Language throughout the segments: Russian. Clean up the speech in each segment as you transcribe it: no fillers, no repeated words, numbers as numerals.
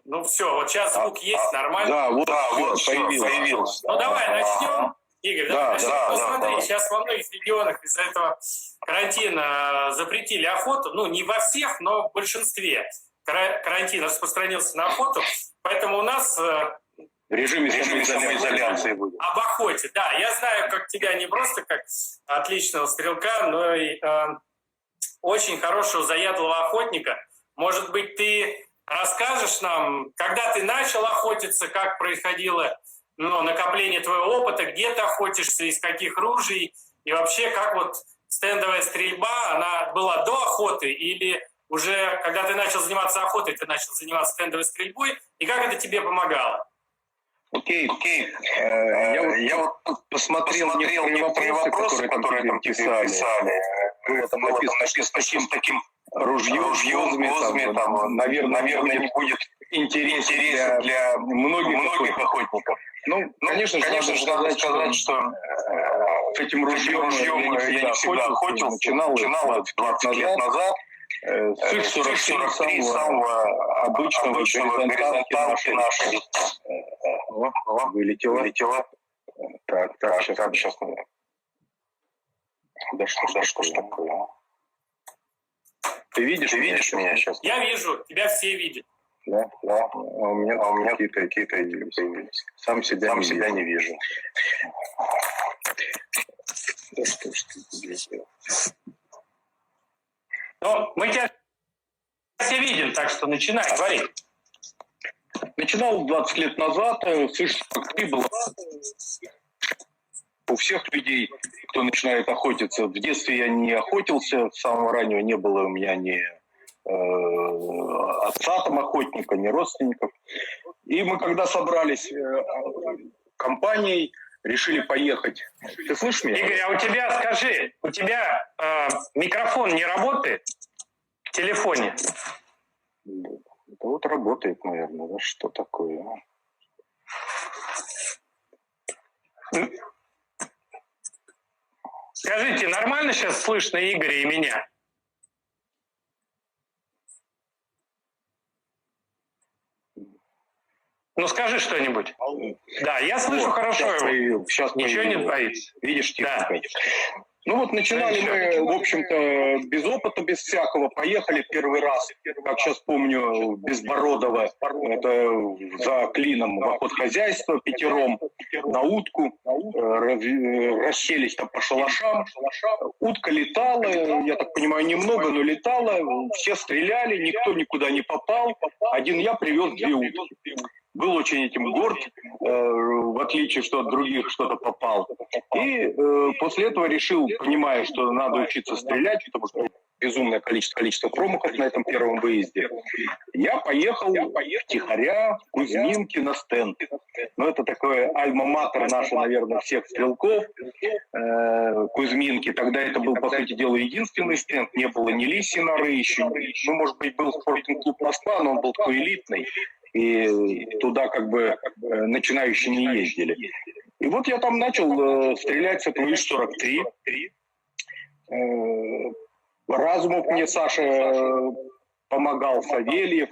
Ну все, вот сейчас звук есть, нормально? Да, вот появился. Ну давай начнем. Игорь, давай начнем. Ну смотри, сейчас во многих регионах из-за этого карантина запретили охоту. Ну не во всех, но в большинстве. Карантин распространился на охоту. Поэтому у нас в режиме самоизоляции будет. Об охоте, да. Я знаю, как тебя не просто как отличного стрелка, но и очень хорошего заядлого охотника. Может быть, ты расскажешь нам, когда ты начал охотиться, как происходило накопление твоего опыта, где ты охотишься, из каких ружей, и вообще, как вот стендовая стрельба, она была до охоты или уже, когда ты начал заниматься охотой, ты начал заниматься стендовой стрельбой, и как это тебе помогало? Окей. Я вот посмотрел некоторые вопросы, которые там писали. Было там написано, с таким ружьем, там, наверное, не будет интересен для многих охотников. Ну, конечно же, надо сказать, что с этим ружьем я не всегда охотился. Начинал 20 лет назад. С самого обычного горизонталки нашей. Вылетела. Так, сейчас. Да что ж такое? Ты видишь меня сейчас? Я вижу, тебя все видят. Да. У меня какие-то появились. Сам себя не вижу. Да что ж ты здесь делаешь? Ну, мы тебя все видим, так что начинай, говори. Начинал 20 лет назад, слышь, как ты был. У всех людей, кто начинает охотиться, в детстве я не охотился, с самого раннего не было у меня ни отца там охотника, ни родственников. И мы когда собрались компанией, решили поехать. Ты слышишь меня? Игорь, а у тебя микрофон не работает в телефоне? Да вот работает, наверное, да, что такое? Скажите, нормально сейчас слышно Игоря и меня? Ну скажи что-нибудь. Да, я слышу хорошо его. Сейчас ничего не боится. Видишь, тихо. Да. Ну вот начинали мы, в общем-то, без опыта, без всякого. Поехали первый раз, как сейчас помню, Безбородова, это за Клином, в охотхозяйство, пятером на утку. Расселись там по шалашам. Утка летала, я так понимаю, немного, но летала. Все стреляли, никто никуда не попал. Один я привез 2 утки. Был очень этим горд, в отличие, что от других что-то попал. И после этого решил, понимая, что надо учиться стрелять, потому что безумное количество промахов на этом первом выезде, я поехал втихаря в Кузьминки на стенд. Ну, это такое альма-матер наше, наверное, всех стрелков. Кузьминки. Тогда это был, по сути дела, единственный стенд. Не было ни лисьей норы еще. Ну, может быть, был спортинг-клуб Москва, но он был такой элитный. И туда как бы начинающие не ездили. И вот я там начал стрелять с этого ИС-43. Разумов мне Саша помогал, Савельев,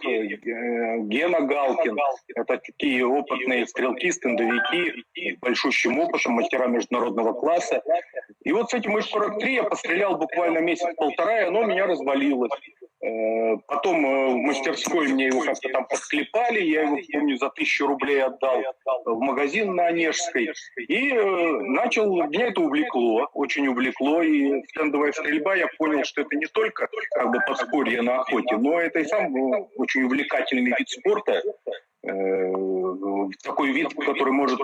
Гена Галкин. Это такие опытные стрелки, стендовики, с большущим опытом, мастера международного класса. И вот с этим ИС-43 я пострелял буквально месяц-полтора, и оно у меня развалилось. Потом в мастерской мне его как-то там подклепали, я его, помню, за 1000 рублей отдал в магазин на Онежской. И меня это увлекло, очень увлекло. И стендовая стрельба, я понял, что это не только как бы подспорье на охоте, но это и сам очень увлекательный вид спорта. Такой вид, который может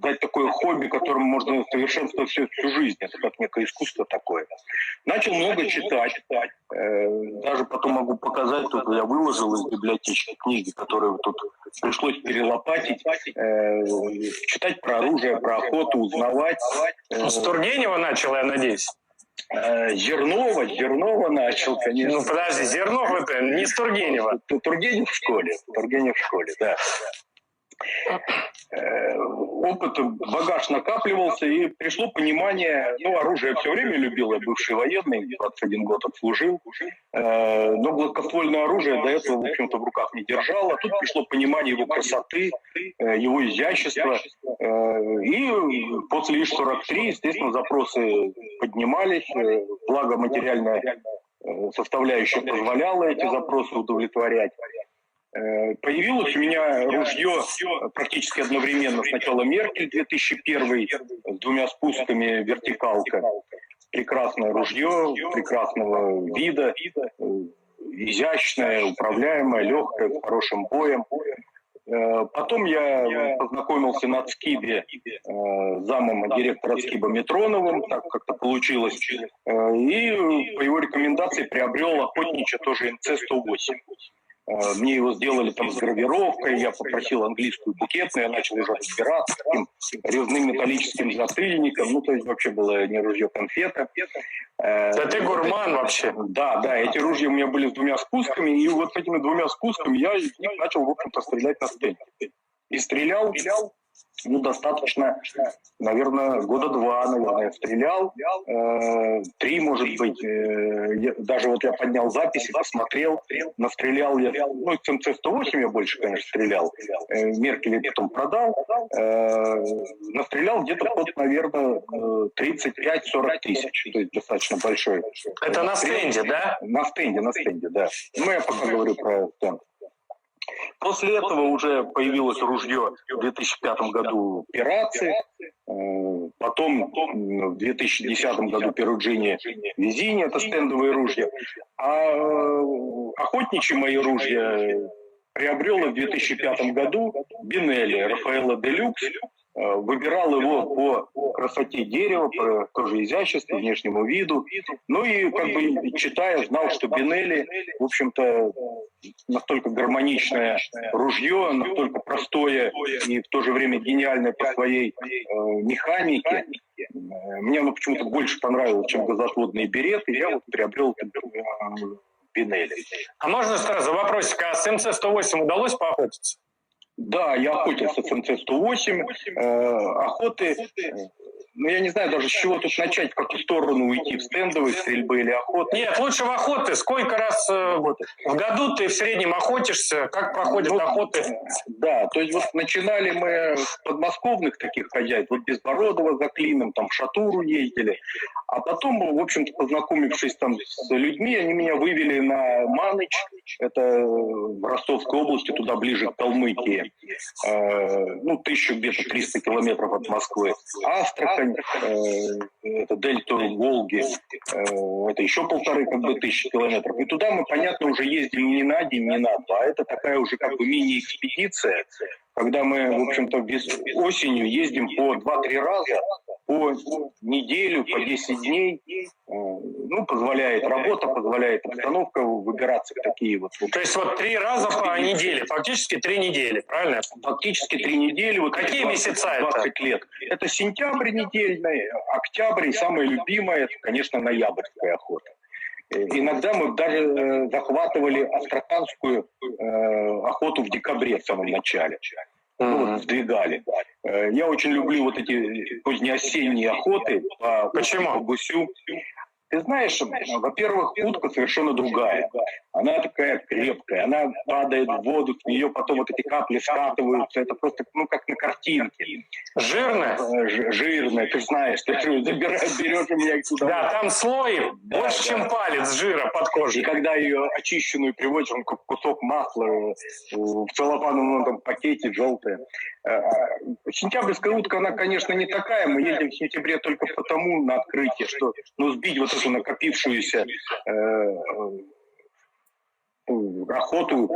дать такое хобби, которым можно совершенствовать всю жизнь. Это как некое искусство такое. Начал много читать. Даже потом могу показать, тут я выложил из библиотечки книги, которые тут пришлось перелопатить. Читать про оружие, про охоту, узнавать. С Тургенева начал, я надеюсь? Зернова начал, конечно. Ну подожди, Зернов это не с Тургенева. Тургенев в школе, да. опыт, багаж накапливался, и пришло понимание, оружие я все время любил, я бывший военный, 21 год отслужил, но гладкоствольное оружие до этого, в общем-то, в руках не держал, а тут пришло понимание его красоты, его изящества, и после ИШ-43, естественно, запросы поднимались, благо материальная составляющая позволяла эти запросы удовлетворять. Появилось у меня ружье практически одновременно. Сначала Меркель 2001 с 2 спусками, вертикалка. Прекрасное ружье, прекрасного вида, изящное, управляемое, легкое, с хорошим боем. Потом я познакомился на ЦКИБе с замом директора ЦКИБа Митроновым, так как-то получилось, и по его рекомендации приобрел охотничье тоже МЦ-108. Мне его сделали там с гравировкой, я попросил английскую букетную, я начал уже разбираться с таким резным металлическим затыльником, то есть вообще было не ружье-конфета. Да ты гурман вообще. Да, эти ружья у меня были с 2 спусками, и вот с этими 2 спусками я из них начал, в общем-то, стрелять на стенде. И стрелял, достаточно, наверное, 2 года, наверное, стрелял. 3, может быть. Даже вот я поднял записи, посмотрел, настрелял я. С МЦ-108 я больше, конечно, стрелял. Меркель потом продал. Настрелял где-то под, наверное, 35-40 тысяч. То есть достаточно большой. Это на стенде, да? На стенде, да. Я пока говорю про стенд. После этого уже появилось ружье в 2005 году «Пираты», потом в 2010 году «Перуджини Везини», это стендовые ружья, а охотничьи мои ружья приобрел в 2005 году Бинелли Рафаэлло Делюкс. Выбирал его по красоте дерева, по тоже изяществу, внешнему виду. И читая, знал, что Бинелли, в общем-то, настолько гармоничное ружье, настолько простое и в то же время гениальное по своей механике. Мне оно почему-то больше понравилось, чем газоотводные береты, и я приобрел Бинелли. А можно сразу вопросик, а с МЦ-108 удалось поохотиться? Да, я охотился с МЦ-108. Охоты, я не знаю даже с чего тут начать, в какую сторону уйти, в стендовые стрельбы или охоты. Нет, лучше в охоты. Сколько раз в году ты в среднем охотишься? Как проходят охоты? Да, то есть начинали мы с подмосковных таких хозяйств, Безбородова за Клином, там в Шатуру ездили. А потом, в общем-то, познакомившись там с людьми, они меня вывели на Маныч, это в Ростовской области, туда ближе к Калмыкии, 1300 километров от Москвы. Астрахань, это дельта Волги, это еще 1500 километров. И туда мы, понятно, уже ездим не на день, не на 2, а это такая уже мини-экспедиция, когда мы, в общем-то, осенью ездим по 2-3 раза, по неделю, по 10 дней. Позволяет работа, позволяет обстановка выбираться в такие вот. То есть 3 раза по неделе, фактически 3 недели, правильно? Фактически 3 недели. Какие 20, месяца 20 это? лет. Это сентябрь недельный, октябрь, и самое любимое, это, конечно, ноябрьская охота. Иногда мы даже захватывали астраханскую охоту в декабре в самом начале. Сдвигали. Я очень люблю эти позднеосенние охоты по гусю. Ты знаешь, во-первых, утка совершенно другая. Она такая крепкая, она падает в воду, с нее потом эти капли скатываются. Это просто, как на картинке. Жирная? Жирная, ты знаешь, ты берешь у меня сюда. Да, там слой больше, чем палец жира под кожей. И когда ее очищенную приводишь, он как кусок масла в целлофановом пакете, желтая. Сентябрьская утка, она, конечно, не такая. Мы едем в сентябре только потому на открытие, что сбить эту накопившуюся охоту,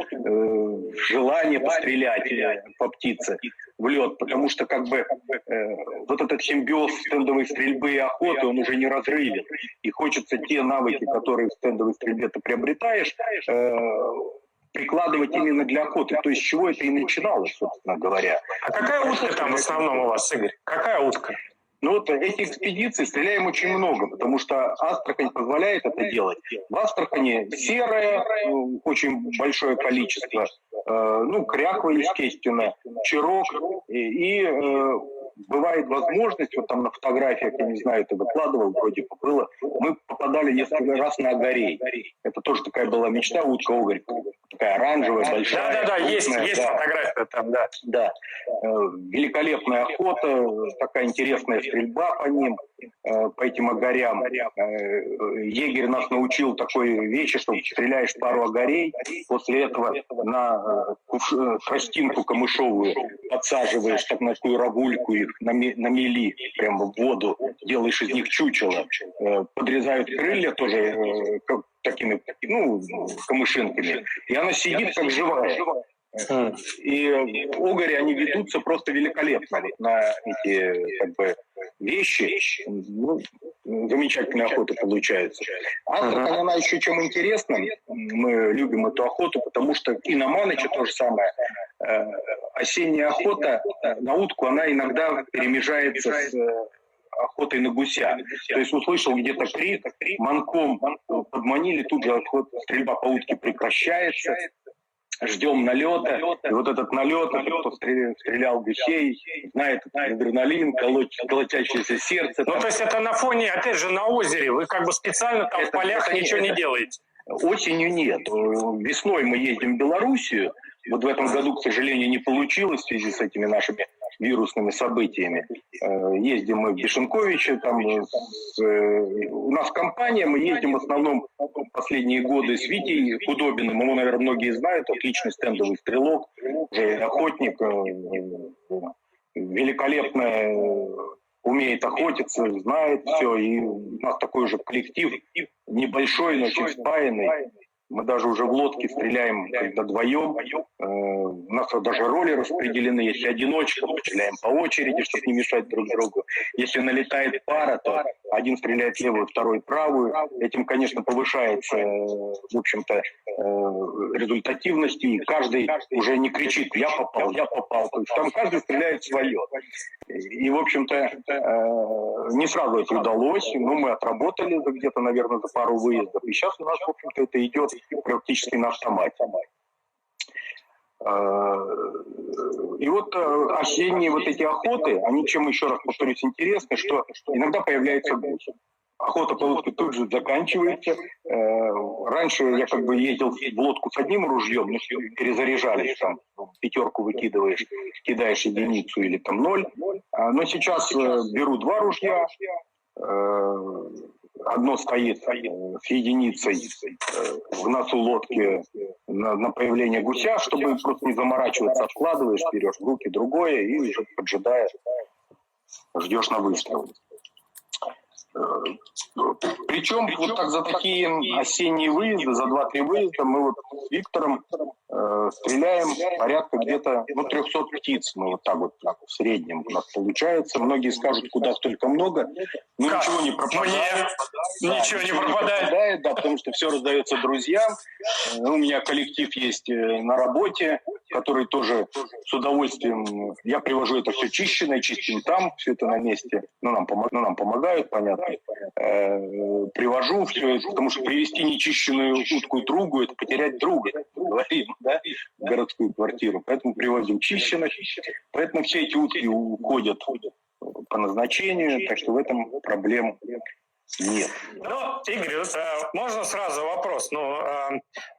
желание пострелять по птице в лед, потому что этот симбиоз стендовой стрельбы и охоты, он уже не разрывен. И хочется те навыки, которые в стендовой стрельбе ты приобретаешь, прикладывать именно для охоты. То есть с чего это и начиналось, собственно говоря. А какая утка там в основном у вас, Игорь? Какая утка? Эти экспедиции стреляем очень много, потому что Астрахань позволяет это делать. В Астрахани серое, очень большое количество, ну, кряква, естественно, чирок и бывает возможность, вот там на фотографиях, я не знаю, ты выкладывал, вроде бы было, мы попадали несколько раз на огорей. Это тоже такая была мечта, утка-угорь, такая оранжевая, большая. Да-да-да, есть да. фотография там, да. Да, великолепная охота, такая интересная стрельба по ним, по этим огорям. Егерь нас научил такой вещи, что стреляешь пару огорей, после этого на тростинку камышовую подсаживаешь так на такую рогульку их, на мели, прямо в воду, делаешь из них чучело, подрезают крылья тоже такими, ну, камышинками, и она сидит как живая. И угори, они ведутся просто великолепно на эти как бы вещи. Ну, замечательная охота получается. Астрахань, она еще чем интересна. Мы любим эту охоту, потому что и на Маныче то же самое. Осенняя охота на утку, она иногда перемежается с охотой на гуся. То есть услышал где-то крик, манком подманили, тут же стрельба по утке прекращается. Ждем налета, и вот этот налет, это кто стрелял гусей, знает адреналин, колотящееся сердце. Ну, то есть это на фоне, опять же, на озере, вы как бы специально там в полях ничего не делаете? Осенью нет. Весной мы ездим в Белоруссию, вот в этом году, к сожалению, не получилось в связи с этими нашими вирусными событиями. Ездим мы в Бешенковиче, там у нас компания, мы ездим в основном последние годы с Витей Худобиным, его, наверное, многие знают, отличный стендовый стрелок, уже охотник, великолепно умеет охотиться, знает все, и у нас такой же коллектив, небольшой, но очень спаянный. Мы даже уже в лодке стреляем, когда вдвоем. У нас даже роли распределены. Если одиночка, то стреляем по очереди, чтобы не мешать друг другу. Если налетает пара, то один стреляет левую, второй правую. Этим, конечно, повышается, в общем-то, результативность. И каждый уже не кричит «я попал, я попал». То есть там каждый стреляет свое. И, в общем-то, не сразу это удалось. Но мы отработали где-то, наверное, за пару выездов. И сейчас у нас, в общем-то, это идет практически на автомате. И вот осенние вот эти охоты, они чем, еще раз повторюсь, интересны, что иногда появляется гусь. Охота по утке тут же заканчивается. Раньше я как бы ездил в лодку с одним ружьем, перезаряжались, там пятерку выкидываешь, кидаешь единицу или там 0. Но сейчас беру 2 ружья. Одно стоит с единицей в носу лодки на появление гуся, чтобы просто не заморачиваться, откладываешь, берешь в руки другое и уже поджидаешь, ждешь на выстрел. Причем вот так за такие осенние выезды, за 2-3 выезда мы вот с Виктором стреляем порядка где-то 300 птиц. Мы вот так вот в среднем у нас получается. Многие скажут, куда столько много. Но ничего не пропадает. Ничего не пропадает. Да, потому что все раздается друзьям. У меня коллектив есть на работе, который тоже с удовольствием... Я привожу это все чищенное, чистим там, все это на месте. Нам помогают, понятно. Привожу все это, потому что привезти нечищенную утку и другу — это потерять друга, говорим, да, в городскую квартиру. Поэтому привозим чищенных. Поэтому все эти утки уходят по назначению, так что в этом проблем нет. Ну, Игорь, можно сразу вопрос?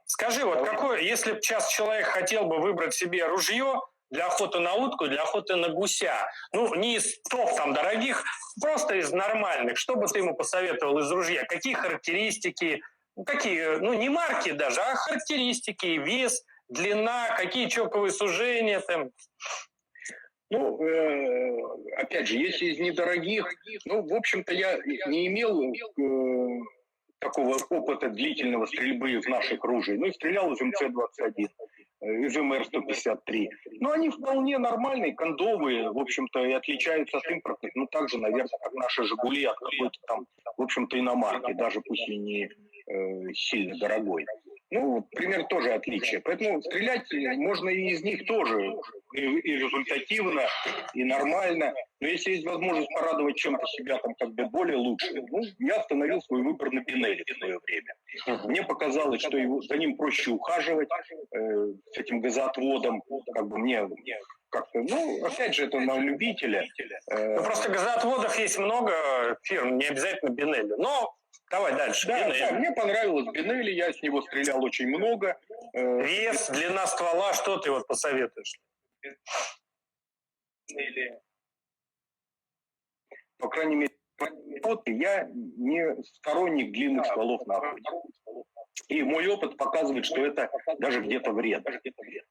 Скажи, вот какой, если бы сейчас человек хотел бы выбрать себе ружье для охоты на утку, для охоты на гуся, не из топ там дорогих, просто из нормальных, что бы ты ему посоветовал из ружья? Какие характеристики, какие, не марки даже, а характеристики, вес, длина, какие чоковые сужения там? Опять же, если из недорогих, в общем-то, я не имел такого опыта длительного стрельбы в наших ружей. Стрелял из МЦ-21, из МР-153. Они вполне нормальные, кондовые, в общем-то, и отличаются от импортных. Так же, наверное, как наши «Жигули» от какой-то там, в общем-то, иномарки, даже пусть и не сильно дорогой. Пример тоже отличие. Поэтому стрелять можно и из них тоже. и результативно, и нормально. Но если есть возможность порадовать чем-то себя там как бы более лучше, ну, я остановил свой выбор на Бинелли в свое время. Мне показалось, что за ним проще ухаживать, с этим газоотводом, как бы мне как-то, ну, опять же, это на любителя. Ну, просто газоотводов есть много фирм, не обязательно Бинелли. Но давай дальше. Да, мне понравилось Бинелли, я с него стрелял очень много. Вес, длина ствола, что ты вот посоветуешь? По крайней мере, я не сторонник длинных стволов на охоте. И мой опыт показывает, что это даже где-то вредно.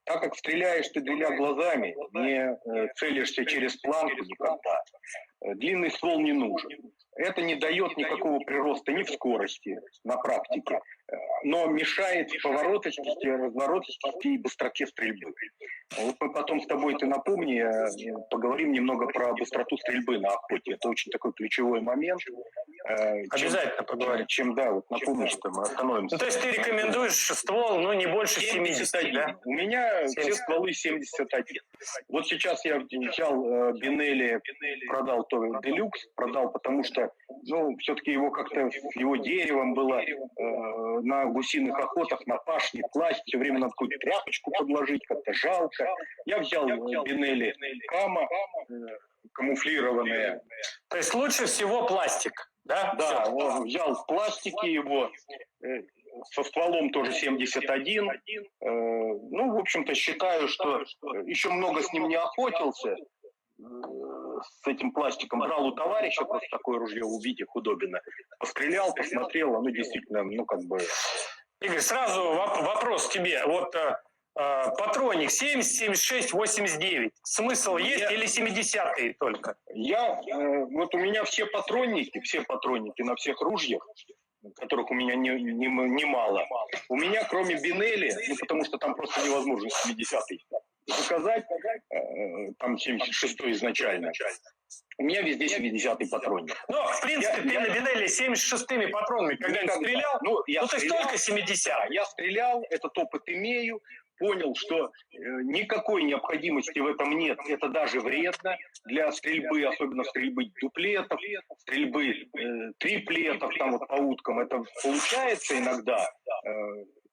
Так как стреляешь ты, дреля глазами, не целишься через планку никогда, длинный ствол не нужен. Это не дает никакого прироста ни в скорости на практике, но мешает повороточности, развороточности и быстроте стрельбы. Вот мы потом с тобой, ты напомни, поговорим немного про быстроту стрельбы на охоте. Это очень такой ключевой момент. Обязательно поговорим. Чем, да, вот напомнишь, что мы остановимся. Ну, то есть ты рекомендуешь ствол, ну, не больше 71, да? У меня 70. Все стволы 71. Вот сейчас я взял Бинелли, продал то Делюкс, продал, потому что, ну, все-таки его как-то, его деревом было на гусиных охотах, на пашне класть, все время надо какую-то тряпочку подложить, как-то жалко. Я взял Бинелли Кама, камуфлированные. То есть лучше всего пластик, да? Да, взял в пластике его, со стволом тоже 71. Ну, в общем-то, считаю, что еще много с ним не охотился, с этим пластиком. Брал у товарища просто такое ружье в виде худобина. Пострелял, посмотрел, оно действительно, ну, как бы... Игорь, сразу вопрос к тебе. Вот патронник 70, 76, 89. Смысл есть или 70-е только? Вот у меня все патронники на всех ружьях, которых у меня немало. У меня, кроме Бинелли, ну, потому что там просто невозможно 70-й заказать, там 76-й изначально. У меня везде 70-й патронник. Ну, в принципе, ты на Бинелли 76-ми патронами когда-нибудь стрелял? Ну, ты столько 70. Я стрелял, этот опыт имею, понял, что никакой необходимости в этом нет. Это даже вредно для стрельбы, особенно стрельбы дуплетов, стрельбы триплетов, там вот по уткам. Это получается иногда.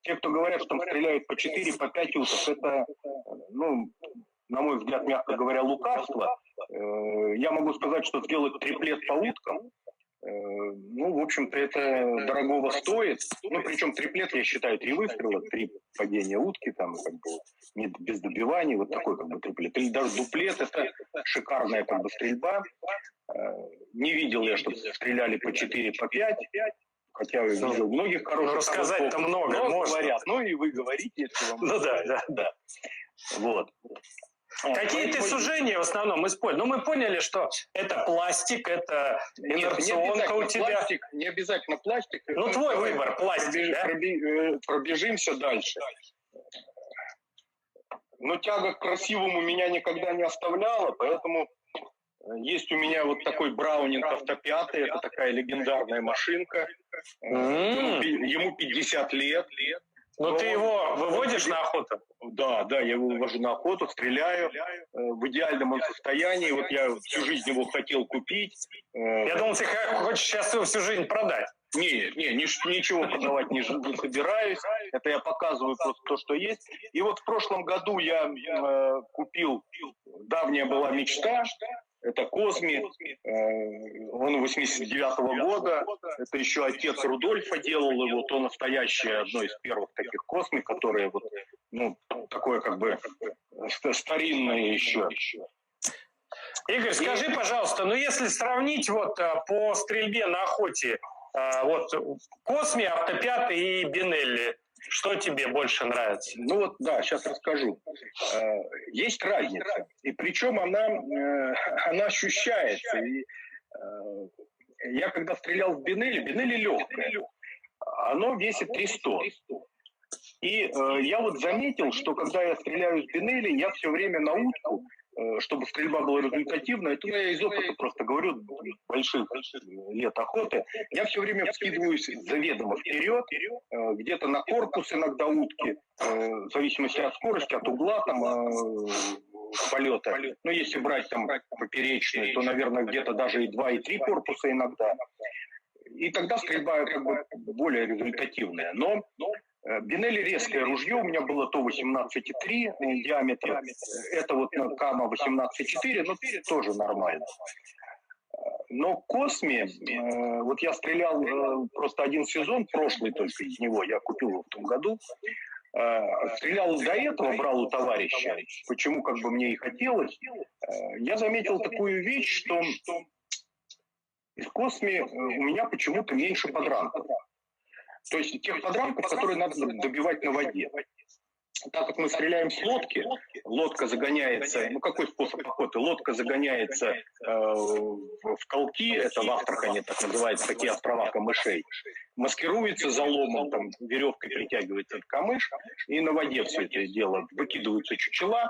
Те, кто говорят, что там стреляют по 4, по 5 уток, это, ну, на мой взгляд, мягко говоря, лукавство. Я могу сказать, что сделать триплет по уткам, ну, в общем-то, это дорогого стоит. Ну, причем триплет, я считаю, 3 выстрела, 3 падения утки, там, как бы, без добиваний, вот такой, как бы, триплет. Или даже дуплет, это шикарная, как бы, стрельба. Не видел я, чтобы стреляли по 4, по 5. Хотя я видел многих хороших. Ну, рассказать-то много, говорят. Ну, и вы говорите, если вам... Ну, да. Вот. Какие ты сужения в основном используешь? Ну, мы поняли, что это пластик, это инерционка у тебя. Пластик, не обязательно пластик. Ну, твой выбор, пластик, да? Пробежимся дальше. Но тяга к красивому меня никогда не оставляла, поэтому есть у меня вот такой Браунинг Автопятый, это такая легендарная машинка. Ему 50 лет. Но ты его выводишь на охоту? Да, я его вывожу на охоту, стреляю в идеальном он состоянии. Вот я всю жизнь его хотел купить. Я думал, ты хочешь сейчас его всю жизнь продать. Ничего продавать не собираюсь. Это я показываю просто то, что есть. И вот в прошлом году я купил, давняя была мечта, это Козми, он 89-го года, это еще отец Рудольфа делал его, то настоящее, одно из первых таких Козми, которые вот, ну, такое как бы старинное еще. Игорь, скажи, пожалуйста, ну если сравнить вот по стрельбе на охоте, вот Косми, Автопятый и Бинелли, что тебе больше нравится? Ну вот, да, сейчас расскажу. Есть разница, и причем она ощущается. И, я когда стрелял в Бинелли легкое, оно весит 300. И я вот заметил, что когда я стреляю с Бинелли, я все время на утку, чтобы стрельба была результативной, это я из опыта просто говорю, больших лет охоты, я все время вскидываюсь заведомо вперед, где-то на корпус иногда утки, в зависимости от скорости, от угла, там, полета. Ну, если брать там поперечные, то, наверное, где-то даже и 2, и 3 корпуса иногда. И тогда стрельба как бы более результативная. Но Бинелли резкое ружье, у меня было то 18,3 диаметра, это вот на Кама 18,4, но тоже нормально. Но Косме, вот я стрелял просто один сезон, прошлый только из него, я купил его в том году, стрелял до этого, брал у товарища, почему как бы мне и хотелось, я заметил такую вещь, что из Косме у меня почему-то меньше подранков. То есть тех подранков, которые надо добивать на воде. Так как мы стреляем с лодки, лодка загоняется, ну какой способ охоты? Лодка загоняется в колки, это в Астрахани так называется, такие острова камышей, маскируется заломом, там веревкой притягивается камыш, и на воде все это дело, выкидываются чучела.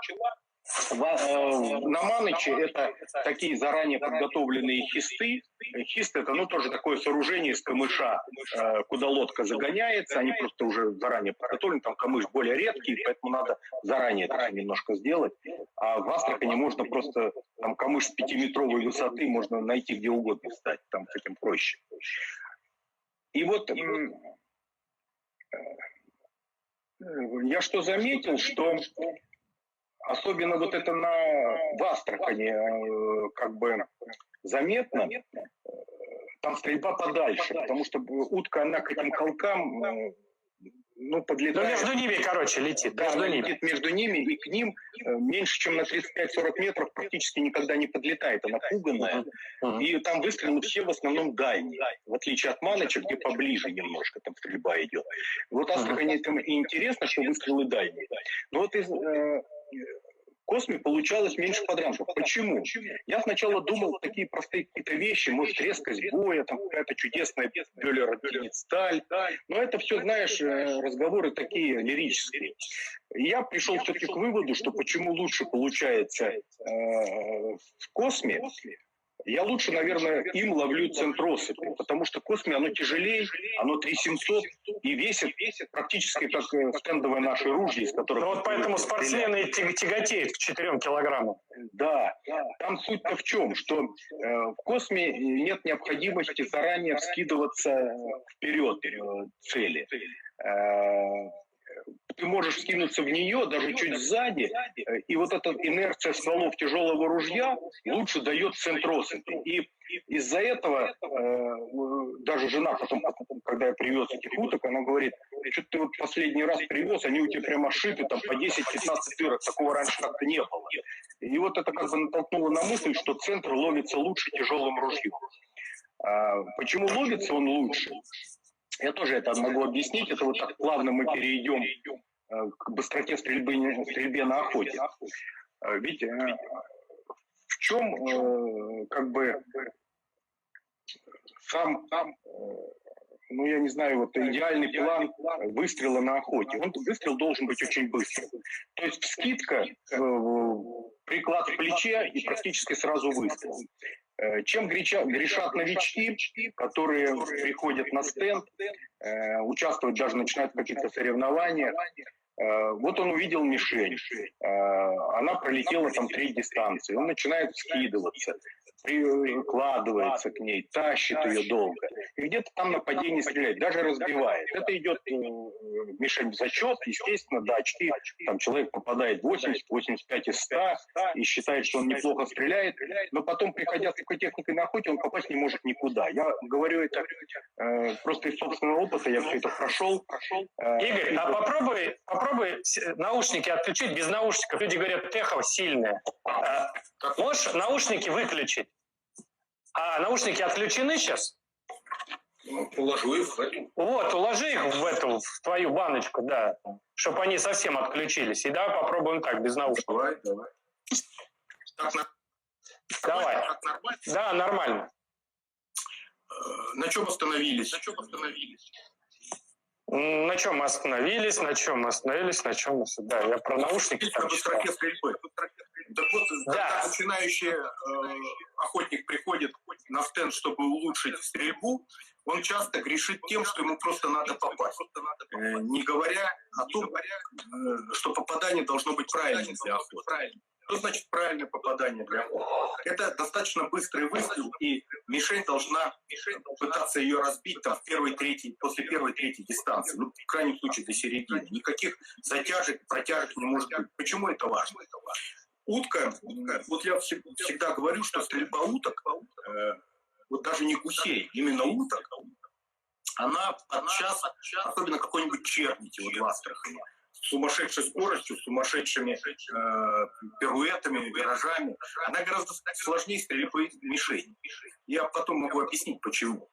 На Маныче это такие заранее подготовленные хисты. Хист это тоже такое сооружение из камыша, куда лодка загоняется. Они просто уже заранее подготовлены. Там камыш более редкий, поэтому надо заранее это немножко сделать. А в Астрахани можно просто, там камыш с 5-метровой высоты можно найти где угодно встать. Там с этим проще. И вот я что заметил, что особенно вот это в Астрахани как бы заметно, там стрельба подальше, потому что утка, она к этим колкам, подлетает. Ну, между ними, короче, летит. Да, она летит между ними, и к ним меньше, чем на 35-40 метров практически никогда не подлетает. Она пуганая. И там выстрелы все в основном дальние. В отличие от Маныча, где поближе немножко там стрельба идет. Вот Астрахани там и интересно, что выстрелы дальние. Но вот из Косме получалось меньше подранков. Почему? Я сначала думал, такие простые какие-то вещи, может, резкость боя, там какая-то чудесная Бёллер сталь. Но это все, знаешь, разговоры такие лирические. И я пришел все-таки к выводу, что почему лучше получается в Косме. Я лучше, наверное, им ловлю центросыпи, потому что Косме, оно тяжелее, оно 3700 и весит практически как стендовое наше ружье, из которого... Ну вот поэтому спортсмены тяготеют к 4 килограммам. Да, там суть-то в чем, что в Косме нет необходимости заранее вскидываться вперед цели. Ты можешь скинуться в нее даже чуть сзади, и вот эта инерция стволов тяжелого ружья лучше дает центросыпи. И из-за этого даже жена потом, когда я привез этих уток, она говорит, что ты вот последний раз привез, они у тебя прямо шиты там по 10-15 дырок, такого раньше как-то не было. И вот это как бы натолкнуло на мысль, что центр ловится лучше тяжелым ружьем. Почему ловится он лучше? Я тоже это могу объяснить. Это вот так плавно мы перейдем к быстроте стрельбе на охоте. Ведь в чем как бы сам, я не знаю, вот идеальный план выстрела на охоте. Выстрел должен быть очень быстрым. То есть вскидка, приклад в плече и практически сразу выстрел. Чем грешат новички, которые приходят на стенд, участвовать даже начинают в каких-то соревнованиях. Вот он увидел мишень, она пролетела там треть дистанции, он начинает вскидываться, прикладывается к ней, тащит ее долго. И где-то там на падении стреляет, даже разбивает. Это идет мишень в зачет, естественно, до очки. Там человек попадает 80, 85 из 100 и считает, что он неплохо стреляет, но потом, приходя с такой техникой на охоте, он попасть не может никуда. Я говорю это просто из собственного опыта, я все это прошел. Игорь, а попробуй наушники отключить без наушников. Люди говорят, эхо сильное. Можешь наушники выключить? А наушники отключены сейчас? Уложу их в эту. Вот, уложи их в твою баночку, да, чтобы они совсем отключились. И давай попробуем так, без наушников. Давай. Давай. Так нормально? Да, нормально. На чем остановились? На чем мы остановились, Да, я про наушники там читал. Быстроте стрельбы. Так вот, когда начинающий охотник приходит на стенд, чтобы улучшить стрельбу, он часто грешит тем, что ему просто надо попасть. Не говоря о том, что попадание должно быть правильным для охоты. Что значит правильное попадание для охоты? Это достаточно быстрый выстрел, и мишень должна пытаться ее разбить там, после первой-третьей дистанции. Ну, в крайнем случае, до середины. Никаких затяжек, протяжек не может быть. Почему это важно? Утка, вот я всегда говорю, что стрельба уток, вот даже не гусей, именно уток, она подчас, особенно какой-нибудь черники вот в Астрахани, с сумасшедшей скоростью, с сумасшедшими пируэтами, виражами, она гораздо сложнее стрельбы мишени. Я потом могу объяснить, почему.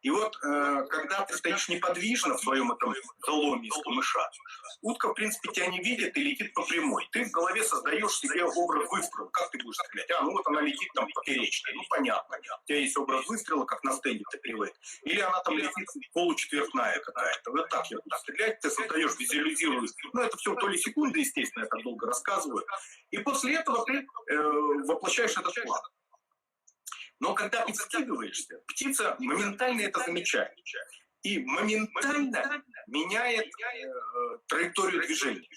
И вот, когда ты стоишь неподвижно в своем этом заломе из камыша, утка, в принципе, тебя не видит и летит по прямой. Ты в голове создаешь себе образ выстрела. Как ты будешь стрелять? Ну вот она летит там поперечной. Ну, понятно. У тебя есть образ выстрела, как на стенде ТПВ. Или она там летит получетвертная какая-то. Вот так я буду стрелять. Ты создаешь, визуализируешь. Ну, это все в доли секунды, естественно, я так долго рассказываю. И после этого ты воплощаешь этот план. Но когда ты вскидываешься, птица моментально это замечает. И моментально меняет траекторию движения.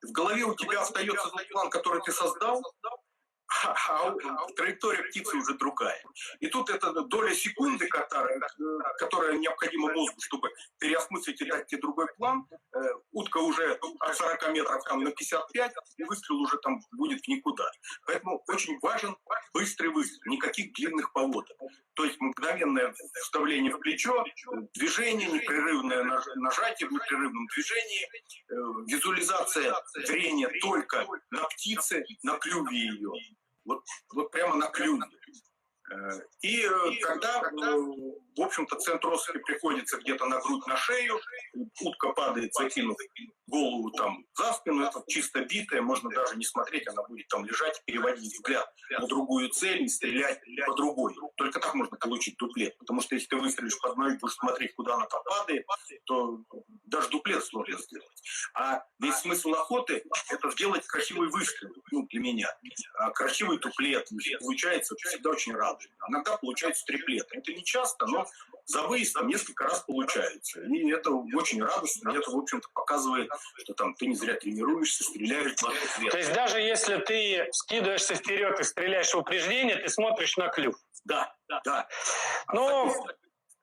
В голове у тебя остается тот план, который ты создал, а траектория птицы уже другая. И тут эта доля секунды, которая необходима мозгу, чтобы переосмыслить и дать тебе другой план, утка уже от 40 метров там, на 55, и выстрел уже там будет в никуда. Поэтому очень важен быстрый выстрел, никаких длинных поводок. То есть мгновенное вставление в плечо, движение, непрерывное нажатие в непрерывном движении, визуализация зрения только на птице, на клюве ее. Вот прямо на клюве. И когда, в общем-то, центр особи приходится где-то на грудь, на шею, утка падает, закинув голову там за спину, это чисто битая, можно даже не смотреть, она будет там лежать, переводить взгляд на другую цель и стрелять по другой. Только так можно получить дуплет, потому что если ты выстрелишь по одной и будешь смотреть, куда она там падает, то даже дуплет сложно сделать. А весь смысл охоты — это сделать красивый выстрел, для меня. А красивый дуплет получается всегда очень радует. Иногда получается триплет. Это не часто, но за выезд там несколько раз получается. И это очень радостно. И это, в общем-то, показывает, что там ты не зря тренируешься, стреляешь 20 лет. То есть даже если ты скидываешься вперед и стреляешь в упреждение, ты смотришь на клюв. Да. Ну,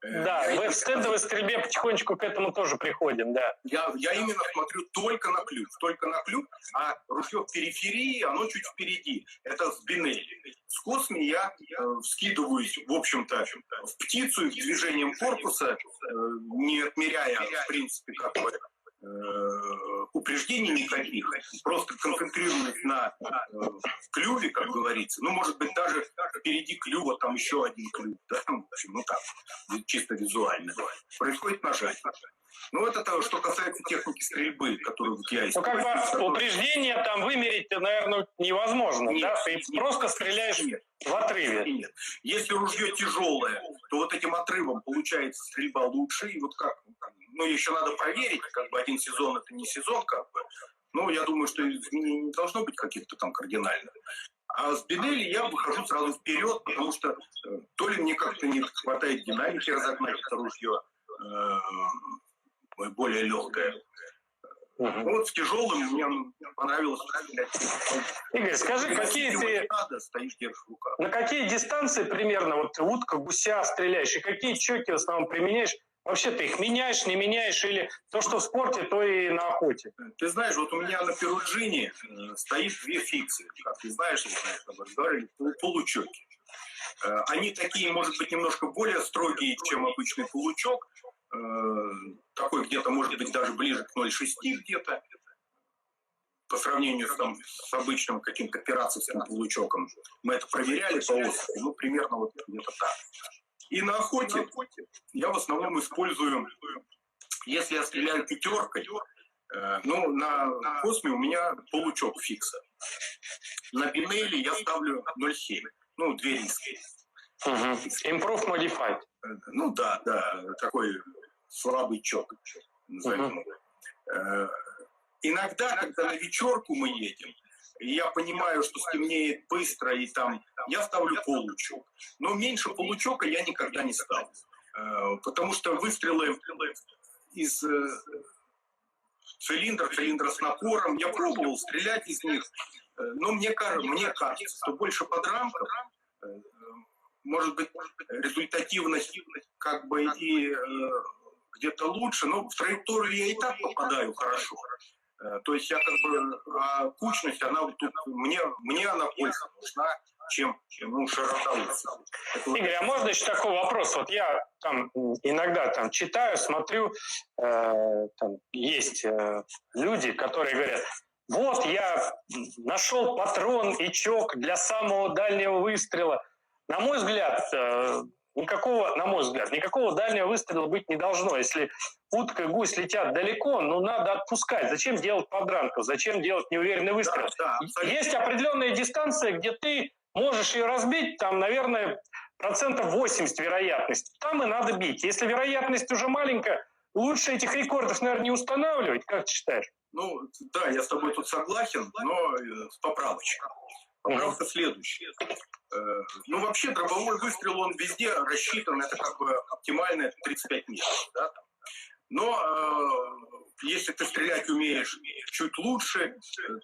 да, в стендовой стрельбе потихонечку к этому тоже приходим, да. Я именно смотрю только на клюв, а ружье в периферии, оно чуть впереди. Это с Бинелли. С Косми я вскидываюсь, в общем-то, в птицу движением корпуса, не отмеряя, в принципе, упреждений никаких, просто концентрируясь на клюве, как говорится. Ну, может быть, даже впереди клюва там еще один клюв. Да? В общем, так, чисто визуально. Происходит нажатие. Ну, это то, что касается техники стрельбы, которую я использую. Ну, как бы упреждение там вымерить, наверное, невозможно, нет, да? Ты нет, просто стреляешь в отрыве. Нет. Если ружье тяжелое, то вот этим отрывом получается стрельба лучше. И вот как, еще надо проверить, как бы один сезон это не сезон, как бы. Ну, я думаю, что изменений не должно быть каких-то там кардинальных. А с Бинелли я выхожу сразу вперед, потому что то ли мне как-то не хватает динамики разогнать это ружье, более легкое. Вот с тяжелым мне понравилось стрелять. Игорь, скажи, на какие дистанции примерно вот утка, гуся стреляешь, и какие чеки в основном применяешь? Вообще ты их меняешь, не меняешь, или то, что в спорте, то и на охоте? Ты знаешь, вот у меня на Перуджине стоит две фикции, как ты знаешь, получоки. Они такие, может быть, немножко более строгие, чем обычный получок. Такой где-то, может быть, даже ближе к 0,6 где-то, по сравнению с обычным каким-то пиратским получоком. Мы это проверяли по осыпи, примерно вот где-то так. И на охоте я в основном использую, если я стреляю пятеркой, на Косме у меня получок фикса. На Бинелли я ставлю 0,7, 2 риски. Improve Modified. Ну да, такой слабый чок, назовем его. Иногда, когда на вечерку мы едем, и я понимаю, что стемнеет быстро, и там я ставлю получок. Но меньше получока я никогда не ставлю. Потому что выстрелы из цилиндр с напором. Я пробовал стрелять из них, но мне кажется, что больше подрамков, может быть, результативность как бы и где-то лучше, но в траекторию я и так попадаю хорошо. То есть я как бы, а кучность, она вот тут, мне она больше нужна, чем широта улицы. Игорь, а можно еще такой вопрос? Вот я там иногда там читаю, смотрю, там есть люди, которые говорят: вот я нашел патрон и чок для самого дальнего выстрела. На мой взгляд, никакого дальнего выстрела быть не должно. Если утка и гусь летят далеко, надо отпускать. Зачем делать подранков? Зачем делать неуверенный выстрел? Да, есть определенная дистанция, где ты можешь ее разбить, там, наверное, 80% вероятность. Там и надо бить. Если вероятность уже маленькая, лучше этих рекордов, наверное, не устанавливать. Как ты считаешь? Да, я с тобой тут согласен, но с поправочкой. Поправка следующая. Вообще дробовой выстрел, он везде рассчитан, это как бы оптимально 35 метров. Да? Но если ты стрелять умеешь чуть лучше,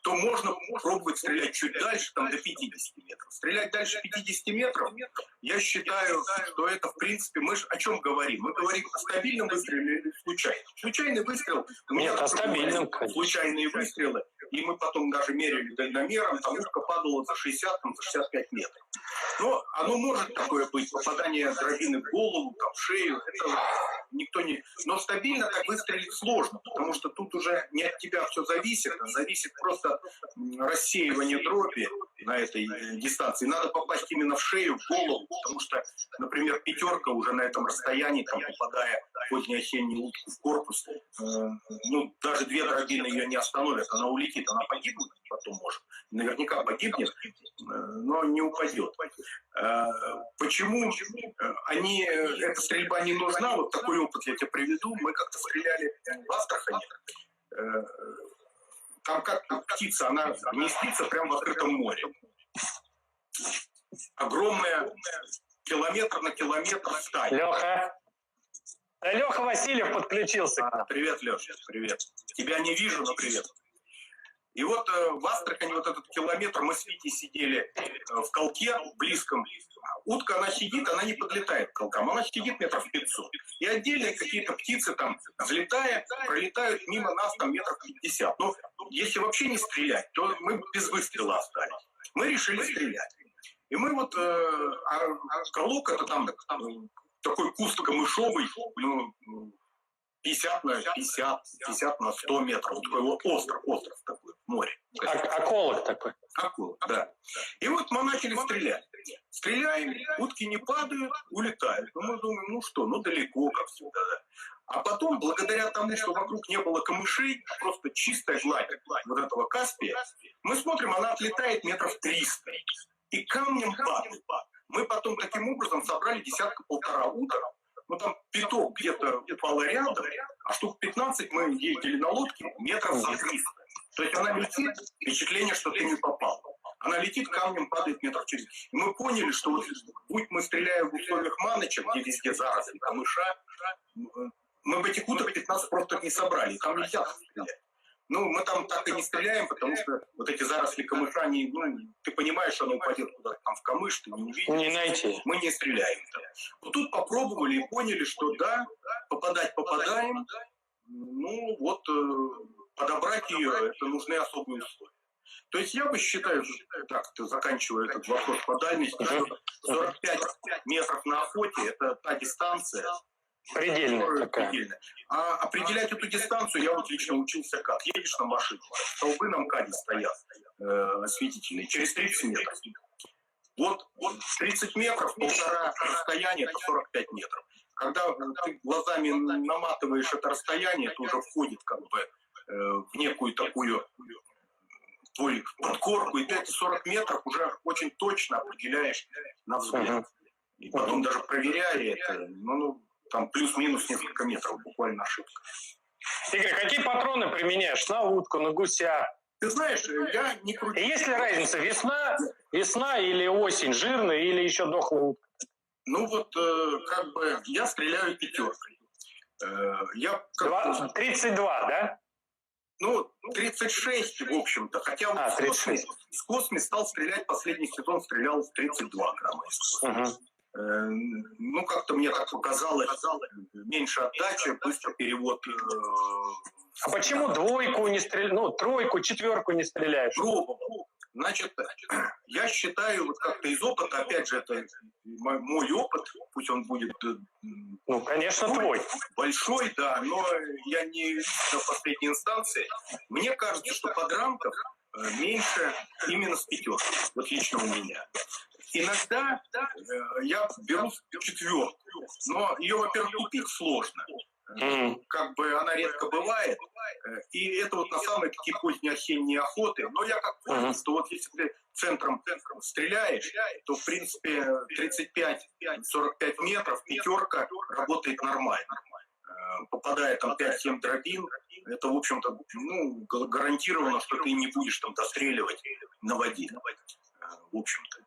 то можно пробовать стрелять чуть дальше, там до 50 метров. Стрелять дальше 50 метров, я считаю, что это, в принципе, мы же о чем говорим? Мы говорим о стабильном выстреле или случайном. Случайный выстрел, у меня о стабильном, случайные выстрелы, и мы потом даже мерили дальномером, там утка падала за 60, за 65 метров. Но оно может такое быть, попадание дробины в голову, там, в шею, это никто не... Но стабильно так выстрелить сложно, потому что тут уже не от тебя все зависит, а зависит просто рассеивание дроби на этой дистанции. Надо попасть именно в шею, в голову, потому что, например, пятерка уже на этом расстоянии, там, попадая поздней осенней утку в корпус, даже 2 дробины ее не остановят, она улетит, она погибнет потом может, наверняка погибнет, но не упадет. Почему эта стрельба не нужна? Вот такой опыт я тебе приведу. Мы как-то стреляли в Астрахани. Там как птица, она гнездится прямо в открытом море. Огромная, километр на километр стая. Леха Васильев подключился. Привет, Леша, привет. Тебя не вижу, но привет. И вот в Астрахани вот этот километр мы с Витей сидели в колке близком. Утка, она сидит, она не подлетает к колкам, она сидит метров 500. И отдельные какие-то птицы там, взлетая, пролетают мимо нас там метров 50. Но если вообще не стрелять, то мы без выстрела остались. Мы решили стрелять. И мы вот, колок это там такой куст камышовый, 50 на 50, 50 на 100 метров. Вот такой вот остров такой, море. Околок такой. Околок, да. И вот мы начали стрелять. Стреляем, утки не падают, улетают. Мы думаем, далеко, как всегда. Да. А потом, благодаря тому, что вокруг не было камышей, просто чистая гладь вот этого Каспия, мы смотрим, она отлетает метров 300. И камнем падает. Мы потом таким образом собрали 10-1,5 уток. Там пяток где-то упало рядом, а штук 15 мы ездили на лодке метров за 300. То есть она летит, впечатление, что ты не попал. Она летит, камнем падает метров через. И мы поняли, что вот, будь мы стреляем в условиях Маныча, где везде заросли камыша, мы бы этих уток 15 просто не собрали. Там нельзя стрелять. Мы там так и не стреляем, потому что вот эти заросли камыша, ты понимаешь, что оно упадет куда-то там в камыш, ты не увидишь. Не найти. Мы не стреляем. Вот тут попробовали и поняли, что да, попадаем. Подобрать ее, это нужны особые условия. То есть я бы считаю, так, заканчивая этот вопрос по дальности, что 45 метров на охоте – это та дистанция, предельная такая. Предельная. А определять эту дистанцию я вот лично учился как. Едешь на машине, столбы на МКАДе стоят осветительные, через 30 метров. Вот 30 метров, 1,5 расстояние, это 45 метров. Когда ты глазами наматываешь это расстояние, это уже входит как бы в некую такую твою подкорку, и ты эти 40 метров уже очень точно определяешь на взгляд. И потом даже проверяя это, там плюс-минус несколько метров, буквально ошибка. Игорь, какие патроны применяешь? На утку, на гуся? Ты знаешь, я не кручу. Есть ли разница, весна или осень, жирная или еще дохлая утка? Как бы я стреляю пятеркой. 32, да? Ну, 36, в общем-то. Хотя вот 36. с Косми стал стрелять, последний сезон стрелял в 32 грамма. Ну, как-то мне так показалось, меньше отдачи, быстро перевод. А почему двойку не стреляешь, ну, тройку, четверку не стреляешь? Пробовал. Значит, я считаю, вот как-то из опыта, опять же, это мой опыт, пусть он будет... Ну, конечно, твой. Большой, да, но я не в последней инстанции. Мне кажется, что подрамков меньше именно с пятерки. Вот лично у меня. Иногда я беру четверку, но ее, во-первых, купить сложно. Как бы она редко бывает. И это вот на самые такие поздние осенние охоты. Но я как понял, что вот если ты центром стреляешь, то, в принципе, 35-45 метров пятерка работает нормально. Попадая там 5-7 дробин, это, в общем-то, ну, гарантированно, что ты не будешь там достреливать на воде. В общем-то.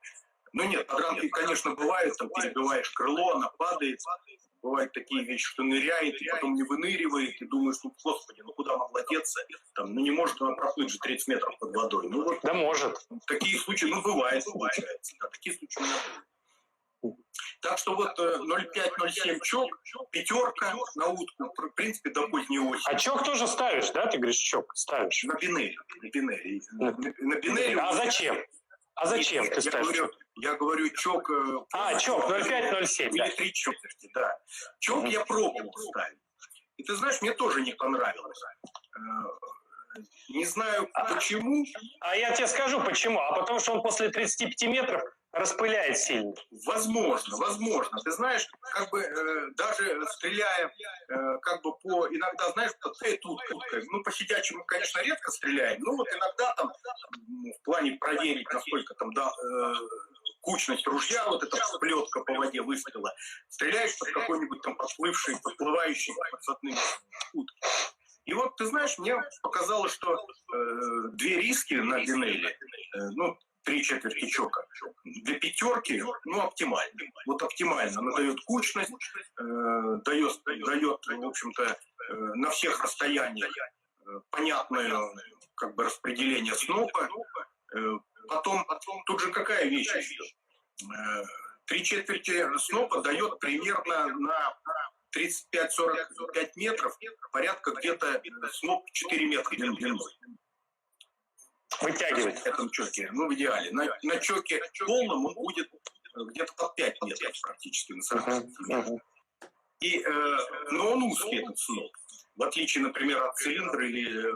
Ну нет, подранки, конечно, бывают, там перебиваешь крыло, она падает. Бывают такие вещи, что ныряет, и потом не выныривает, и думаешь, ну, господи, ну куда могла деться? Там, ну не может она проплыть же 30 метров под водой. Ну, вот, да может. Такие случаи, ну бывает, получается. Да, такие случаи у меня были. Так что вот 0,5-0,7 чок, пятерка на утку, в принципе, до поздней осени. А чок тоже ставишь, да? Ты говоришь, чок ставишь? На бинеле. На бинеле. А зачем? А зачем ты ставишь чок? Я говорю, чок... чок 0,5-0,7, или 3 четверти, да. Чок я пробовал ставить. И ты знаешь, мне тоже не понравилось. Не знаю почему. А я тебе скажу почему. А потому что он после 35 метров распыляет сильно. Возможно. Ты знаешь, как бы даже стреляя как бы по... Иногда, знаешь, по уткой. Ну, по сидячему, конечно, редко стреляем. Но вот иногда там в плане проверить, насколько там кучность ружья, вот эта всплетка по воде выстрела, стреляешь под какой-нибудь там подплывающий подсадный утки. И вот, ты знаешь, мне показалось, что 2 риски на бинеле, ну, 3 четверти чока, для пятерки, ну, оптимально. Вот оптимально. Она дает кучность, дает, в общем-то, на всех расстояниях понятное как бы распределение снопа. Потом, тут же какая вещь еще? 3 четверти снопа дает примерно на 35-45 метров, порядка где-то сноп 4 метра длиной. Вытягивать. В этом чоке, ну, в идеале. На чоке полном он будет где-то под 5 метров практически на 40 сантиметров. Но он узкий, этот сноп. В отличие, например, от цилиндра или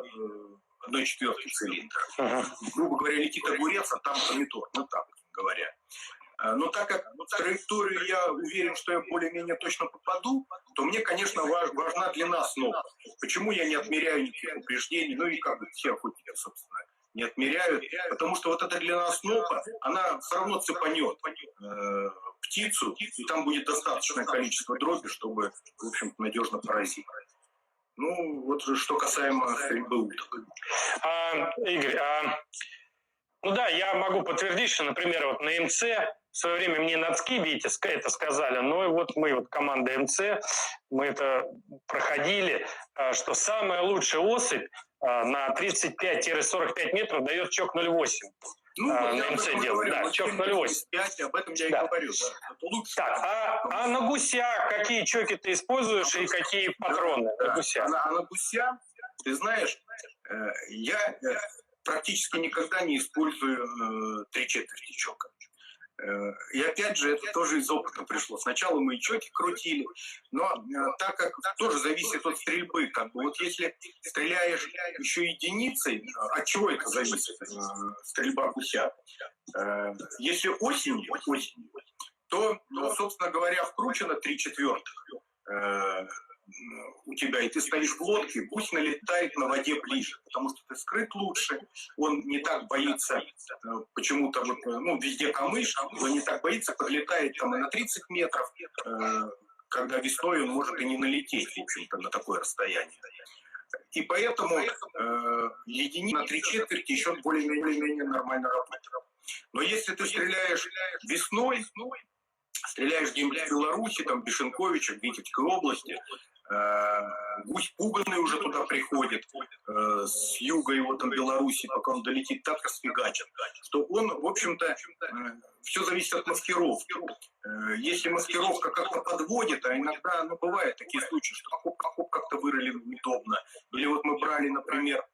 1/4 цилиндра. Грубо говоря, летит огурец, а там помидор. Ну, так говоря. Но так как в траекторию я уверен, что я более-менее точно попаду, то мне, конечно, важна длина снопа. Почему я не отмеряю никаких упреждений? Ну и как бы все охотники, собственно, не отмеряют. Потому что вот эта длина снопа, она все равно цепанет птицу, и там будет достаточное количество дроби, чтобы, в общем-то, надежно поразить. Ну, вот что касаемо стрельбы уток. Игорь, ну да, я могу подтвердить, что, например, вот на МЦ в свое время мне на ЦКИ это сказали, но вот мы, вот команда МЦ, мы это проходили, что самая лучшая особь на 35-45 метров дает чок 0,8. Ну, на МЦ делают, да, чок 0,8. Об этом я и говорю, да. Это лучше. Так, а на гуся какие чоки ты используешь и какие патроны на гуся? А на гуся, ты знаешь, я практически никогда не использую 3 четверти чока. И опять же, это тоже из опыта пришло. Сначала мы и чоки крутили, но так как тоже зависит от стрельбы, как бы вот если стреляешь еще единицей, от чего это зависит, стрельба гуся? Если осенью, то, собственно говоря, вкручено 3 четвертых у тебя, и ты стоишь в лодке, гусь налетает на воде ближе, потому что ты скрыт лучше, он не так боится почему-то, вот, ну, везде камыш, он не так боится, подлетает там и на 30 метров, когда весной он может и не налететь, в общем-то, на такое расстояние. И поэтому единица на 3 четверти еще более-менее нормально работает. Но если ты стреляешь весной, стреляешь где-нибудь в Беларуси, там, в Бешенковичах, в Витебской области, Гусь пуганый уже туда приходит с юга его там Беларуси, пока он долетит, так расфигачит, что он, в общем-то, все зависит от маскировки. Если маскировка как-то подводит, а иногда, ну, бывают такие случаи, что хоп как-то вырыли неудобно. Или вот мы брали, например,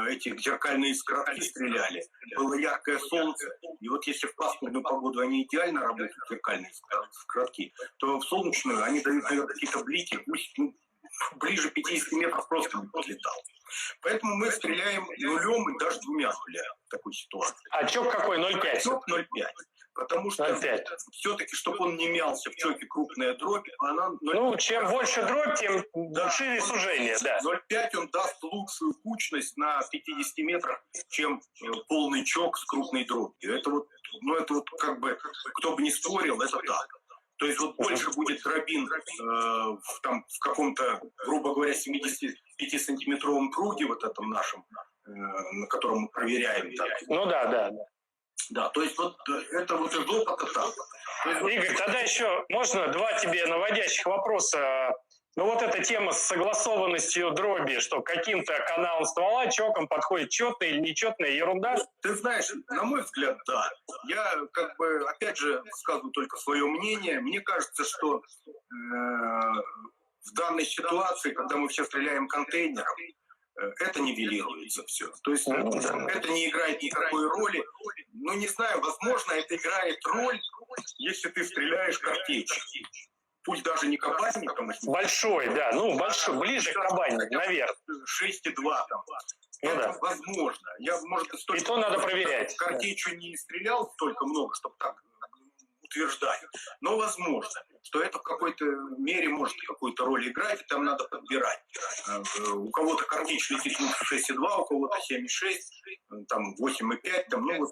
эти зеркальные скоротки стреляли, было яркое солнце, и вот если в пасмурную погоду они идеально работают, зеркальные скоротки, то в солнечную они дают, наверное, какие-то блики, пусть ближе 50 метров просто не подлетал. Поэтому мы стреляем нулем и даже двумя нулями в такой ситуации. А чок какой? 0,5? Чок 0,5. Потому что 0,5. все-таки, чтобы он не мялся в чоке, крупная дробь, она... 0,5. Ну, чем больше дробь, тем шире сужение, да. 0,5 он даст лучшую кучность на 50 метрах, чем полный чок с крупной дробью. Это вот, ну, это вот как бы, кто бы ни спорил, это так. То есть вот больше будет дробин в каком-то, грубо говоря, 75-сантиметровом круге, вот этом нашем, на котором мы проверяем. Так. Ну да. Да, то есть вот это вот из опыта так. Игорь, тогда еще можно два тебе наводящих вопроса. Ну вот эта тема с согласованностью дроби, что каким-то каналом ствола чоком подходит четная или нечетная ерунда? Ты знаешь, на мой взгляд, да. Я как бы, опять же, высказываю только свое мнение. Мне кажется, что в данной ситуации, когда мы все стреляем контейнером, это нивелируется все. То есть это не играет никакой роли. Ну, не знаю, возможно, это играет роль, если ты стреляешь картечью. Пусть даже не кабанником. Большой, да, ну большой, ближе к кабаннику, наверх. 6,2 там. Ну, это да. возможно. Я, может, И то надо проверять. Картечью не стрелял столько много, чтобы так утверждать. Но возможно, что это в какой-то мере может какую-то роль играть, и там надо подбирать. У кого-то картечь летит 6,2, у кого-то 7,6, там 8,5, там, ну вот.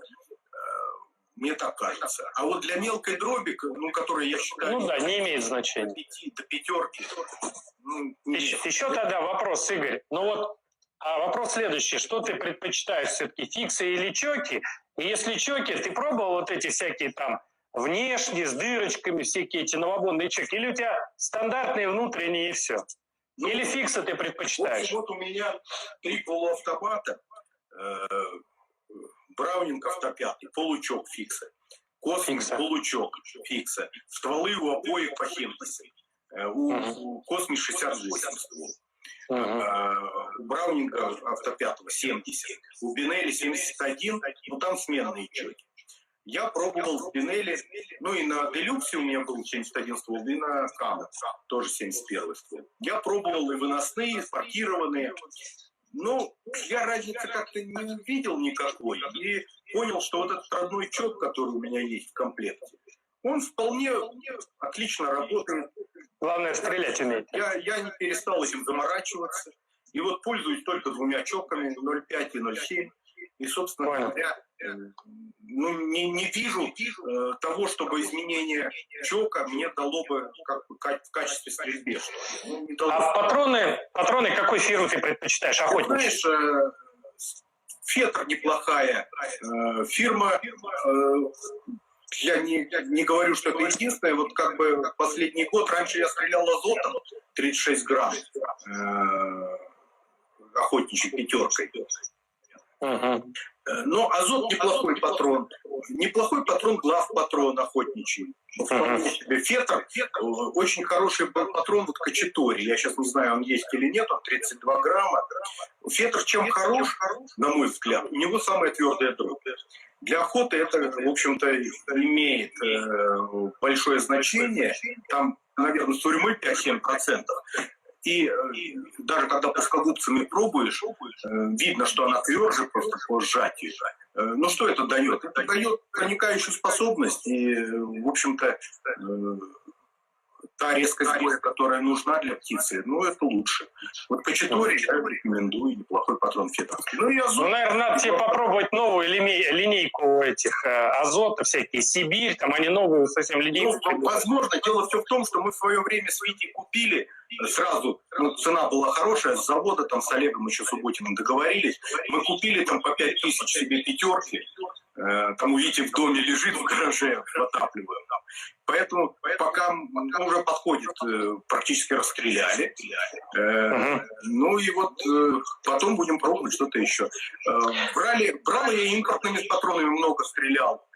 Мне так кажется. А вот для мелкой дроби, ну, которая, я считаю... Ну да, не имеет значения. До пятерки. Ну, еще тогда вопрос, Игорь. Ну вот вопрос следующий. Что ты предпочитаешь все-таки, фиксы или чоки? И если чоки, ты пробовал вот эти всякие там внешние, с дырочками, всякие эти новобонные чоки? Или у тебя стандартные внутренние и все? Или фиксы ты предпочитаешь? Вот у меня 3 полуавтомата. Браунинг автопятый, получок фикса. Космос, получок фикса. Стволы у обоих по 70. У Космос 68 ствол. У Браунинга автопятого 70. У Бинелли 71, но там сменные чоки. Я пробовал в Бинелли, ну и на Делюксе у меня был 71 ствол, и на Камо тоже 71 ствол. Я пробовал и выносные, и спортированные. Ну, я разницы как-то не увидел никакой и понял, что вот этот родной чок, который у меня есть в комплекте, он вполне отлично работает. Главное, стрелять уметь. Я не перестал этим заморачиваться. И вот пользуюсь только двумя чоками, 0,5 и 0,7. И, собственно говоря, ну, не вижу того, чтобы изменение чока мне дало бы в качестве стрельбы. А патроны какой фирмы ты предпочитаешь? Охотничьи? Знаешь, Фетр неплохая фирма. Я не говорю, что это единственное. Вот как бы последний год, раньше я стрелял азотом 36 грамм охотничьей пятеркой. Но азот неплохой патрон. Неплохой патрон, главпатрон охотничий. Фетр очень хороший патрон вот качетори. Я сейчас не знаю, он есть или нет, он 32 грамма. Фетр чем хорош, на мой взгляд, у него самая твердая дробь. Для охоты это, в общем-то, имеет большое значение. Там, наверное, сурьмы 5-7%. И даже когда плоскогубцами пробуешь, видно, что она тверже просто по сжатию. Ну что это дает? Это дает проникающую способность и, в общем-то, та резкость боя, которая нужна для птицы, ну это лучше. Вот качетори я рекомендую, неплохой патрон фетровский. Ну, наверное, надо тебе попробовать новую линейку этих азота, всякие Сибирь, там они новую совсем линейку. Ну, возможно, дело все в том, что мы в свое время с Витей купили сразу, ну, цена была хорошая, с завода, там с Олегом еще Субботиным договорились, мы купили там по 5000 себе пятерки, там у Вити в доме лежит в гараже, отапливаем. Поэтому пока уже подходит, практически расстреляли. Ну и вот потом будем пробовать что-то еще. Брал я импортными патронами, много стрелял.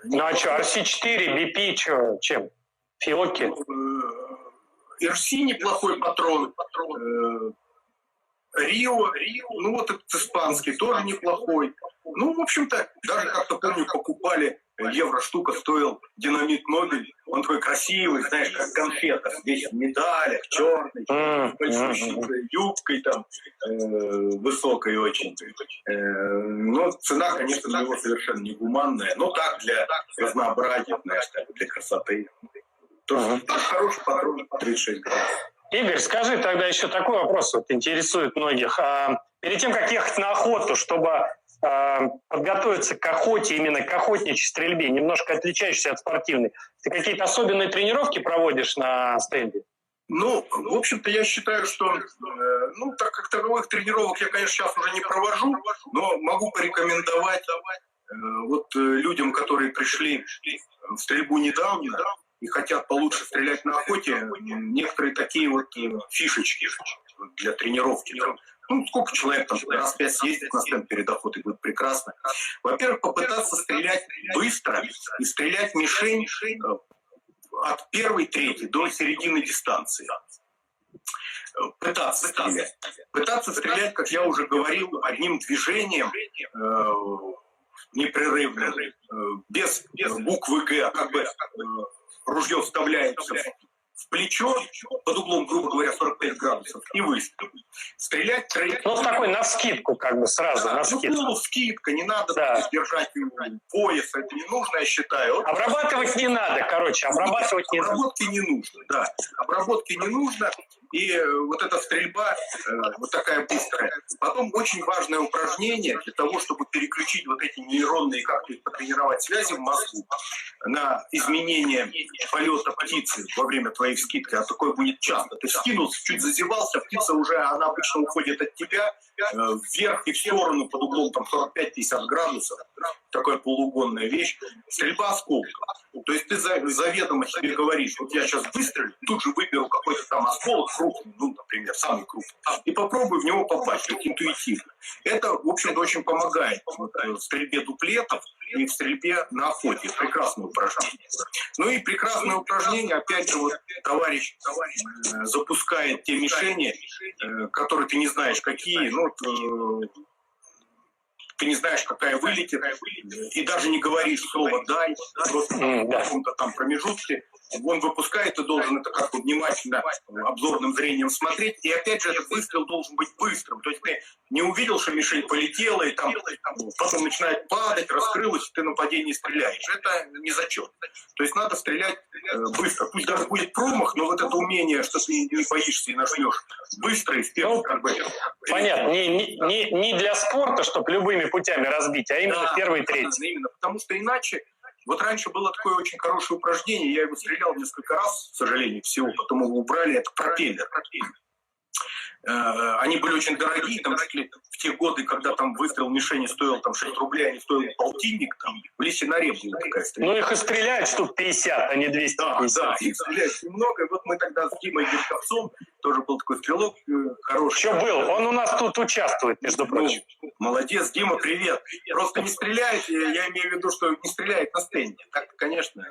Ну а что, RC4, BP, что, чем? Фиоки? RC неплохой патрон. Рио, ну вот этот испанский, тоже неплохой. Ну, в общем-то, даже как-то помню, покупали, евро штука стоил динамит Нобель. Он такой красивый, знаешь, как конфета, весь в медалях, черный, с большой юбкой там, высокой очень. Но цена, конечно, для него совершенно негуманная. Но так, для разнообразия, знаешь, для красоты. Тоже хороший патрон, 36 градусов. Игорь, скажи тогда еще такой вопрос, вот интересует многих. Перед тем, как ехать на охоту, чтобы подготовиться к охоте, именно к охотничьей стрельбе, немножко отличающейся от спортивной, ты какие-то особенные тренировки проводишь на стенде? Ну, в общем-то, я считаю, что, ну, так как таковых тренировок я, конечно, сейчас уже не провожу, но могу порекомендовать вот людям, которые пришли в стрельбу недавно и хотят получше стрелять на охоте, некоторые такие вот фишечки для тренировки. Там, ну, сколько человек там раз 5 съездит на стенд перед охотой, будет прекрасно. Во-первых, попытаться стрелять быстро и стрелять в мишень от первой трети до середины дистанции. Пытаться стрелять. Пытаться стрелять, как я уже говорил, одним движением, непрерывным, без буквы «Г», а как бы ружье вставляется в плечо под углом, грубо говоря, 45 градусов и выстрел. Стрелять траекторией. Ну, такой навскидку, как бы сразу, навскидку. Ну, полускидка, не надо держать пояс, это не нужно, я считаю. Обрабатывать не надо, короче, обрабатывать не надо. Обработки не нужно, да. Обработки не нужно. И вот эта стрельба, вот такая быстрая. Потом очень важное упражнение для того, чтобы переключить вот эти нейронные, как-то потренировать связи в мозгу на изменение полета птицы во время твоей вскидки. А такое будет часто. Ты вскинулся, чуть зазевался, птица уже, она обычно уходит от тебя вверх и в сторону под углом там 45-50 градусов. Такая полуугонная вещь. Стрельба осколков. То есть ты заведомо себе говоришь, вот я сейчас выстрелю, тут же выберу какой-то там осколок крупный, ну, например, самый крупный, и попробую в него попасть, как интуитивно. Это, в общем-то, очень помогает в стрельбе дуплетов и в стрельбе на охоте. Прекрасное упражнение. Ну и прекрасное упражнение, опять же, вот товарищ запускает те мишени, которые ты не знаешь какие, ну, ты не знаешь, какая вылетит, и даже не говоришь слово «дай», просто в каком-то там промежутке. Он выпускает, ты должен это как-то внимательно обзорным зрением смотреть. И опять же, этот выстрел должен быть быстрым. То есть ты не увидел, что мишень полетела, и там потом начинает падать, раскрылась, и ты на падении стреляешь. Это не зачет. То есть надо стрелять быстро. Пусть даже будет промах, но вот это умение, что ты не боишься и нажмешь быстро, и в первом как бы... Понятно. Не для спорта, чтобы любыми путями разбить, а именно первый и третий. Именно, потому что иначе... Вот раньше было такое очень хорошее упражнение, я его стрелял несколько раз, к сожалению, всего, потом его убрали, это пропеллер. Они были очень дорогие, там, в те годы, когда там выстрел мишени стоил там 6 рублей, они стоили полтинник, там, в Лисе-на-Реп была такая стрельба. Ну их и стреляют штук 50, а не 250. Да, их стреляют много. И вот мы тогда с Димой Герковцом, тоже был такой стрелок хороший. Что был? Он у нас тут участвует, между прочим. Молодец, Дима, привет. Просто не стреляет, я имею в виду, что не стреляет на стенде. Так, конечно,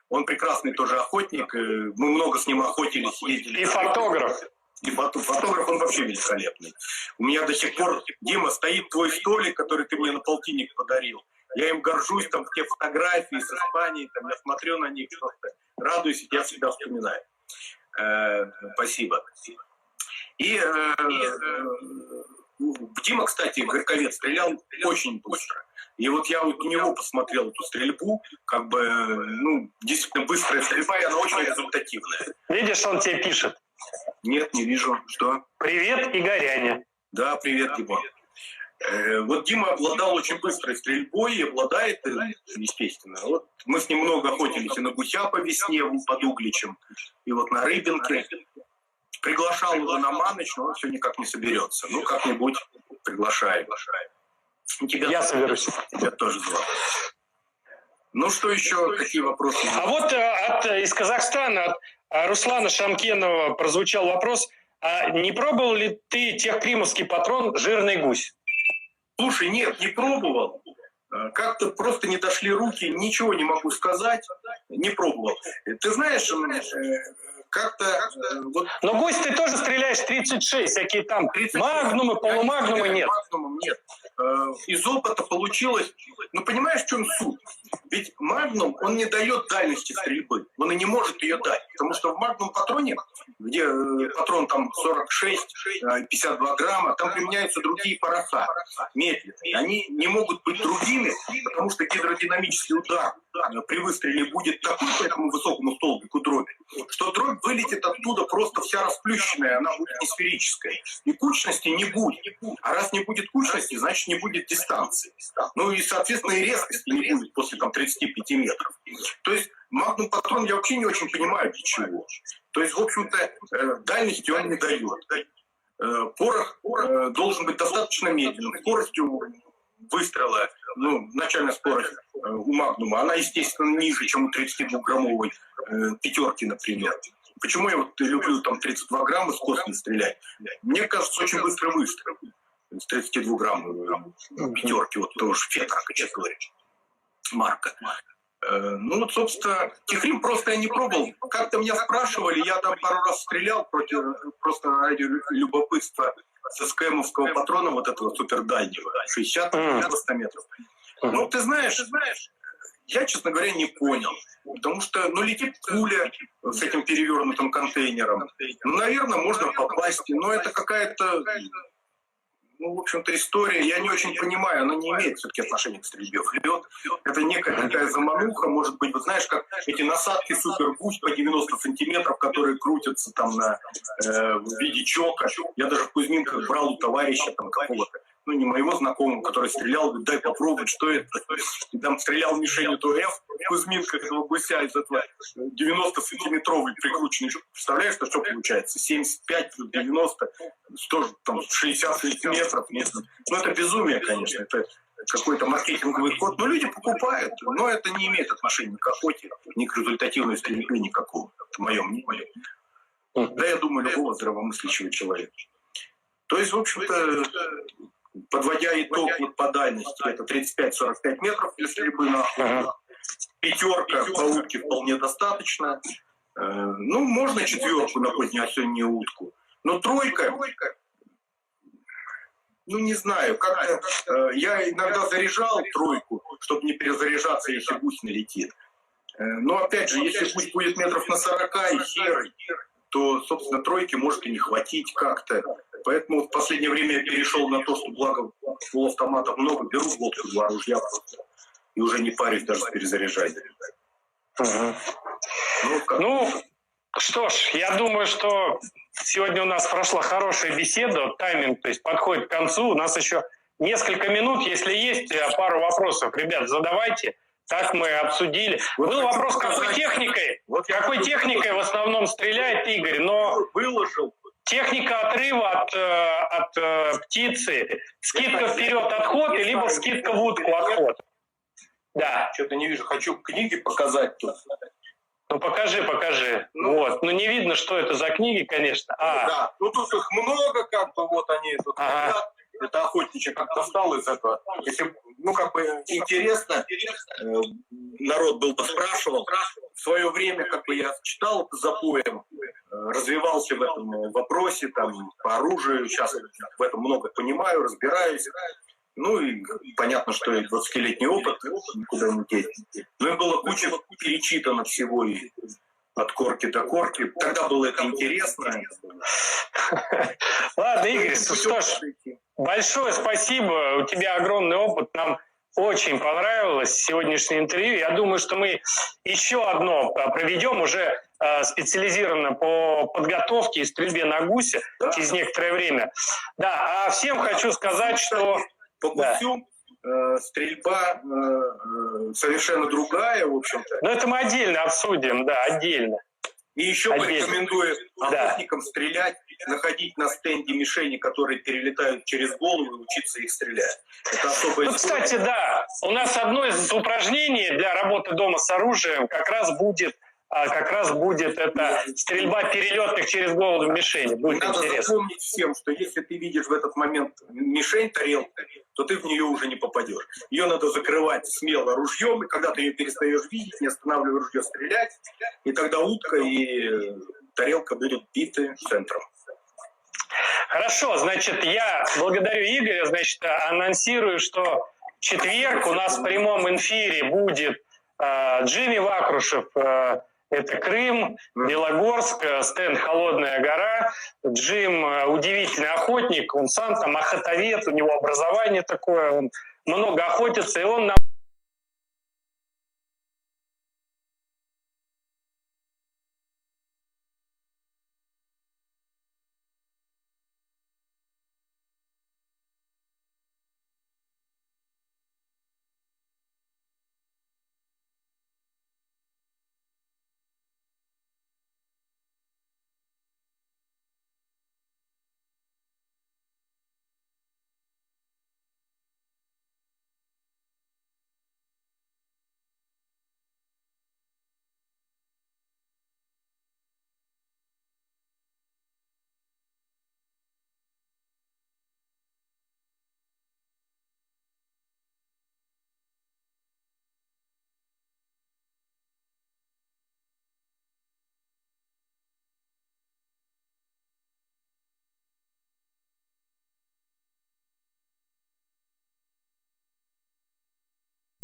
он прекрасный тоже охотник, мы много с ним охотились, ездили. И фотограф. И фотограф, он вообще великолепный. У меня до сих пор, Дима, стоит твой столик, который ты мне на полтинник подарил. Я им горжусь, там, те фотографии с Испании, там, я смотрю на них, просто радуюсь, я всегда вспоминаю. Спасибо. И Дима, кстати, Горьковец стрелял очень быстро. И вот я вот у него посмотрел эту стрельбу, как бы, ну, действительно быстрая стрельба, и она очень результативная. Видишь, он тебе пишет. Нет, не вижу. Что? Привет, Игоряне. Да, привет, Дима. Вот Дима обладал очень быстрой стрельбой и обладает, естественно. Вот мы с ним много охотились и на гуся по весне под Угличем, и вот на Рыбинке. Приглашал его на Маныч, но он все никак не соберется. Ну, как-нибудь приглашаем. Я соберусь. Тебя тоже звал. Ну что еще, какие вопросы? А вот из Казахстана, от Руслана Шамкенова прозвучал вопрос, а не пробовал ли ты техкримовский патрон «Жирный гусь»? Слушай, нет, не пробовал. Как-то просто не дошли руки, ничего не могу сказать, не пробовал. Ты знаешь, как-то... Вот, Но гусь ты тоже стреляешь 36, всякие там 36. магнумы, полумагнумы нет. Магнумом нет. Из опыта получилось... Ну, понимаешь, в чем суть? Ведь магнум, он не дает дальности стрельбы. Он и не может ее дать. Потому что в магнум патроне, где патрон там 46-52 грамма, там применяются другие пороха, медленные. Они не могут быть другими, потому что гидродинамический удар при выстреле будет такой по этому высокому столбику дроби, что дробь вылетит оттуда просто вся расплющенная, она будет не сферическая. И кучности не будет. А раз не будет кучности, значит не будет дистанции. Ну и, соответственно, и резкости не будет после там 35 метров. То есть магнум патрон я вообще не очень понимаю для чего. То есть, в общем-то, дальности он не дает. Порох должен быть достаточно медленным. Скоростью выстрела, ну, начальная скорость у магнума, она, естественно, ниже, чем у 32-граммовой пятерки, например. Почему я вот люблю там 32 грамма с космы стрелять? Мне кажется, очень быстрый выстрел с 32-граммовой пятерки, вот того же Фетра, честно говоря, марка. Ну вот, собственно, Техрим просто я не пробовал. Как-то меня спрашивали, я там пару раз стрелял против, просто ради любопытства, с СКМовского патрона, вот этого супердальнего, 60-90 метров. Ну, ты знаешь, я, честно говоря, не понял. Потому что, ну, летит пуля с этим перевернутым контейнером. Ну, наверное, можно попасть, но это какая-то... Ну, в общем-то, история, я не очень понимаю, она не имеет все-таки отношения к стрельбе в лед. Это некая такая замануха, может быть, вот знаешь, как эти насадки супер-гусь по 90 сантиметров, которые крутятся там в виде чока. Я даже в Кузьминках брал у товарища там какого-то, ну, не моего знакомого, который стрелял, говорит, дай попробовать, что это. И там стрелял мишенью то F в Кузьминках этого гуся из этого 90-сантиметровый прикрученный. Представляешь, что получается? 75 плюс 90, 100, там, 60 сантиметров. Ну, это безумие, конечно. Это какой-то маркетинговый ход. Но люди покупают. Но это не имеет отношения ни к охоте, ни к результативной стрельбе никакого. Это мое мнение. Да, я думаю, любого здравомыслящего человека. То есть, в общем-то, подводя итог вот по дальности, это 35-45 метров для стрельбы на охоту. Пятерка по утке вполне достаточно. Ну, можно четверку на позднеосеннюю утку. Но тройка, ну, не знаю, как-то я иногда заряжал тройку, чтобы не перезаряжаться, если гусь налетит. Но, опять же, если гусь будет метров на 40 и серый, то, собственно, тройки может и не хватить как-то. Поэтому в последнее время я перешел на то, что, благо, полуавтоматов много, беру в лодку 2 ружья просто. И уже не парюсь даже с перезаряжать. Ну, что ж, я думаю, что сегодня у нас прошла хорошая беседа, тайминг, то есть подходит к концу. У нас еще несколько минут, если есть пару вопросов, ребят, задавайте. Так мы обсудили. Вот был вопрос, сказать, какой техникой в основном стреляет Игорь, но выложил. Техника отрыва от птицы, скидка вперед отход, либо скидка в утку отход. Да. Что-то не вижу, хочу книги показать тут. Ну покажи. Ну, вот. Ну не видно, что это за книги, конечно. Да, ну тут их много, как бы, вот они тут стоят. Это охотничий как-то встал из этого. Если, ну, как бы интересно, народ был поспрашивал. В свое время, как бы, я читал это за поем, развивался в этом вопросе, там, по оружию. Сейчас в этом много понимаю, разбираюсь. Ну, и понятно, что и 20-летний опыт никуда не деть. Ну, и было куча перечитано всего, и от корки до корки. Тогда было это интересно. Ладно, Игорь, что ж, большое спасибо. У тебя огромный опыт. Нам очень понравилось сегодняшнее интервью. Я думаю, что мы еще одно проведем уже специализированно по подготовке и стрельбе на гуся через некоторое время. Да, а всем хочу сказать, что... По гусю стрельба совершенно другая, в общем-то. Но это мы отдельно обсудим, да, отдельно. И еще порекомендую охотникам стрелять, находить на стенде мишени, которые перелетают через голову, и учиться их стрелять. Это особая Ну, кстати, да, У нас одно из упражнений для работы дома с оружием как раз будет это стрельба перелетных через голову мишени. Будет Надо интересно. запомнить всем, что если ты видишь в этот момент мишень, тарелку, то ты в нее уже не попадешь. Ее надо закрывать смело ружьем, и когда ты ее перестаешь видеть, не останавливая ружье, стрелять, и тогда утка и тарелка будут биты центром. Хорошо, значит, я благодарю Игоря, значит, анонсирую, что в четверг у нас в прямом эфире будет Джимми Вакрушев, это Крым, Белогорск, стенд «Холодная гора». Джим удивительный охотник, он сам там охотовед, у него образование такое, он много охотится, и он нам